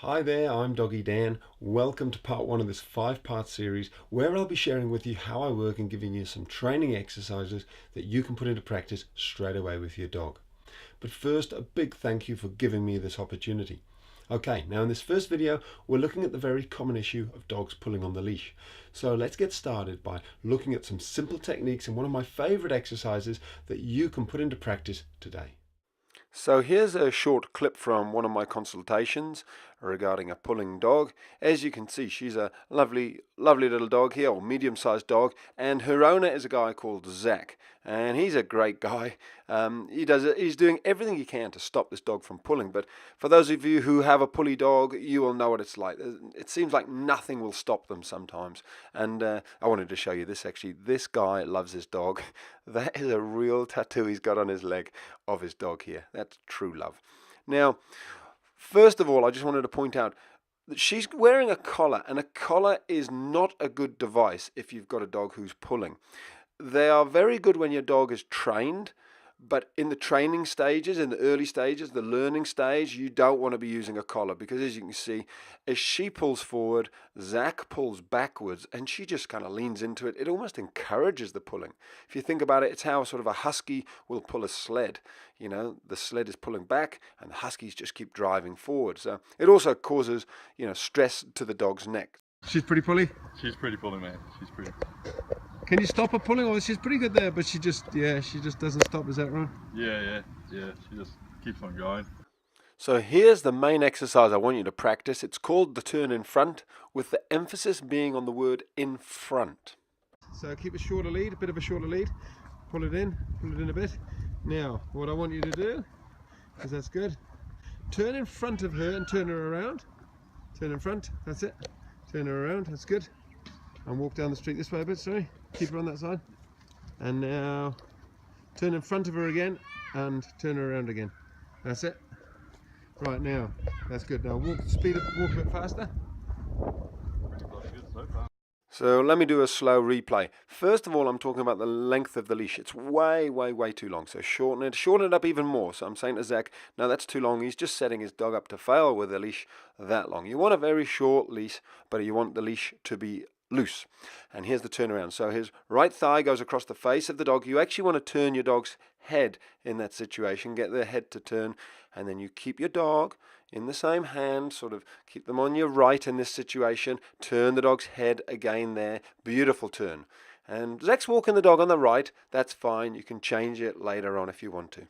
Hi there, I'm Doggy Dan. Welcome to part one of this 5-part series where I'll be sharing with you how I work and giving you some training exercises that you can put into practice straight away with your dog. But first, a big thank you for giving me this opportunity. Okay, now in this first video, we're looking at the very common issue of dogs pulling on the leash. So let's get started by looking at some simple techniques and one of my favorite exercises that you can put into practice today. So here's a short clip from one of my consultations regarding a pulling dog. As you can see, she's a lovely little dog here, or medium-sized dog, and her owner is a guy called Zach, and he's a great guy. He's doing everything he can to stop this dog from pulling, but for those of you who have a pulley dog, you will know what it's like. It seems like nothing will stop them sometimes, and I wanted to show you this actually. This guy loves his dog. That is a real tattoo he's got on his leg of his dog here. That's true love. Now, first of all, I just wanted to point out that she's wearing a collar, and a collar is not a good device if you've got a dog who's pulling. They are very good when your dog is trained, but in the training stages, in the early stages, the learning stage, you don't want to be using a collar because, as you can see, as she pulls forward, Zach pulls backwards, and she just kind of leans into it. It almost encourages the pulling. If you think about it, it's how sort of a husky will pull a sled. You know, the sled is pulling back, and the huskies just keep driving forward. So it also causes, stress to the dog's neck. She's pretty pully? She's pretty pully, man. She's pretty. Can you stop her pulling? Oh, she's pretty good there, but she just doesn't stop. Is that right? Yeah. She just keeps on going. So here's the main exercise I want you to practice. It's called the turn in front, with the emphasis being on the word in front. So keep a shorter lead, a bit of a shorter lead. Pull it in a bit. Now, what I want you to do, because that's good, turn in front of her and turn her around. Turn in front, that's it. Turn her around, that's good. And walk down the street this way a bit, sorry. Keep her on that side. And now, turn in front of her again and turn her around again. That's it. Right, now, that's good. Now walk a bit faster. So let me do a slow replay. First of all, I'm talking about the length of the leash. It's way too long. So shorten it up even more. So I'm saying to Zach, no, that's too long. He's just setting his dog up to fail with a leash that long. You want a very short leash, but you want the leash to be loose. And here's the turnaround. So his right thigh goes across the face of the dog. You actually want to turn your dog's head in that situation, get their head to turn, and then you keep your dog in the same hand, sort of keep them on your right in this situation, turn the dog's head again there, beautiful turn. And Zach's walking the dog on the right, that's fine, you can change it later on if you want to.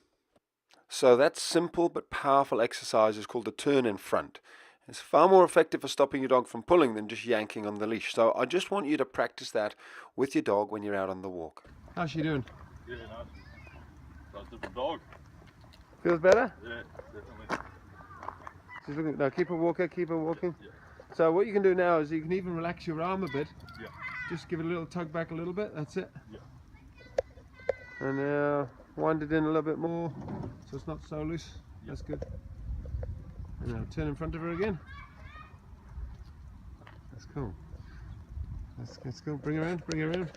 So that simple but powerful exercise is called the turn in front. It's far more effective for stopping your dog from pulling than just yanking on the leash. So I just want you to practice that with your dog when you're out on the walk. How's she doing? Yeah, nice. That's a different dog. Feels better? Yeah, definitely. She's looking, no, keep her walking. Yeah. So what you can do now is you can even relax your arm a bit. Yeah. Just give it a little tug back a little bit, that's it. Yeah. And now wind it in a little bit more so it's not so loose. Yeah. That's good. And now turn in front of her again. That's cool. That's cool. Bring her around.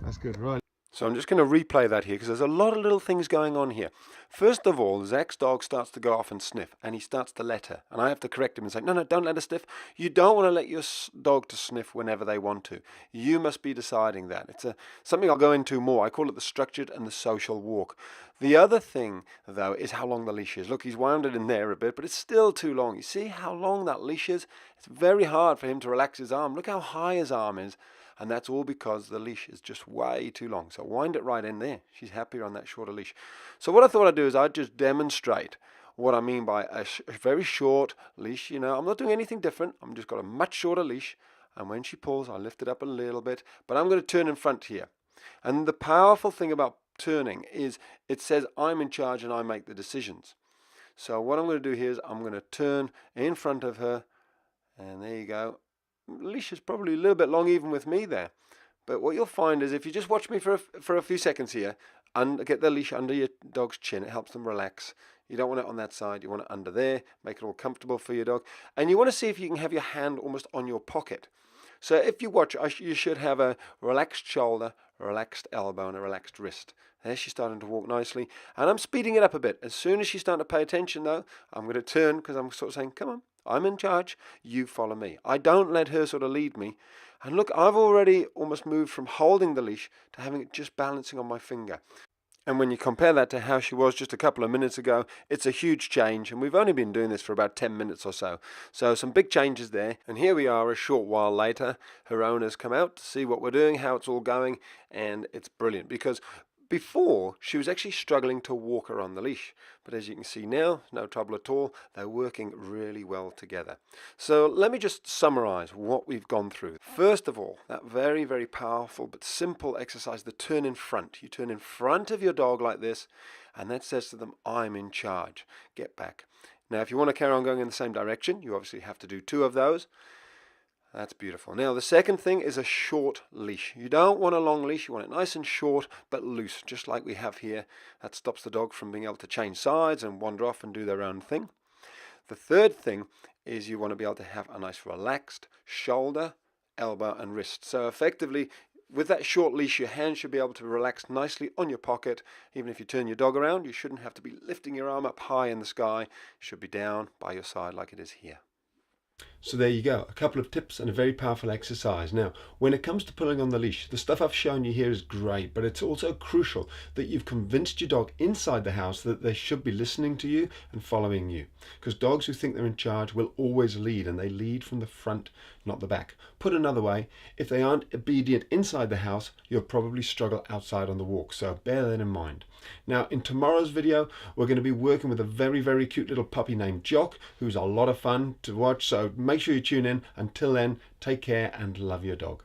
That's good, right. So I'm just going to replay that here because there's a lot of little things going on here. First of all, Zach's dog starts to go off and sniff, and he starts to let her. And I have to correct him and say, no, don't let her sniff. You don't want to let your dog to sniff whenever they want to. You must be deciding that. It's something I'll go into more. I call it the structured and the social walk. The other thing, though, is how long the leash is. Look, he's wound it in there a bit, but it's still too long. You see how long that leash is? It's very hard for him to relax his arm. Look how high his arm is. And that's all because the leash is just way too long. So wind it right in there. She's happier on that shorter leash. So what I thought I'd do is I'd just demonstrate what I mean by a very short leash. I'm not doing anything different. I'm just got a much shorter leash. And when she pulls, I lift it up a little bit. But I'm going to turn in front here. And the powerful thing about turning is it says I'm in charge and I make the decisions. So what I'm going to do here is I'm going to turn in front of her. And there you go. Leash is probably a little bit long even with me there, but what you'll find is if you just watch me for a few seconds here and get the leash under your dog's chin, it helps them relax. You don't want it on that side, you want it under there, make it all comfortable for your dog, and you want to see if you can have your hand almost on your pocket. So if you watch, you should have a relaxed shoulder, relaxed elbow, and a relaxed wrist. There, she's starting to walk nicely, and I'm speeding it up a bit. As soon as she's starting to pay attention, though, I'm going to turn, because I'm sort of saying, come on, I'm in charge, you follow me. I don't let her sort of lead me. And look, I've already almost moved from holding the leash to having it just balancing on my finger. And when you compare that to how she was just a couple of minutes ago, it's a huge change, and we've only been doing this for about 10 minutes or so. So some big changes there, and here we are a short while later. Her owners come out to see what we're doing, how it's all going, and it's brilliant, because before, she was actually struggling to walk her on the leash, but as you can see now, no trouble at all. They're working really well together. So let me just summarize what we've gone through. First of all, that very, very powerful but simple exercise, the turn in front. You turn in front of your dog like this, and that says to them, I'm in charge. Get back. Now, if you want to carry on going in the same direction, you obviously have to do 2 of those. That's beautiful. Now, the second thing is a short leash. You don't want a long leash. You want it nice and short, but loose, just like we have here. That stops the dog from being able to change sides and wander off and do their own thing. The third thing is you want to be able to have a nice relaxed shoulder, elbow, and wrist. So effectively, with that short leash, your hand should be able to relax nicely on your pocket. Even if you turn your dog around, you shouldn't have to be lifting your arm up high in the sky. It should be down by your side like it is here. So there you go, a couple of tips and a very powerful exercise. Now, when it comes to pulling on the leash, the stuff I've shown you here is great, but it's also crucial that you've convinced your dog inside the house that they should be listening to you and following you. Because dogs who think they're in charge will always lead, and they lead from the front, not the back. Put another way, if they aren't obedient inside the house, you'll probably struggle outside on the walk, so bear that in mind. Now, in tomorrow's video, we're going to be working with a very, very cute little puppy named Jock, who's a lot of fun to watch, so make sure you tune in. Until then, take care and love your dog.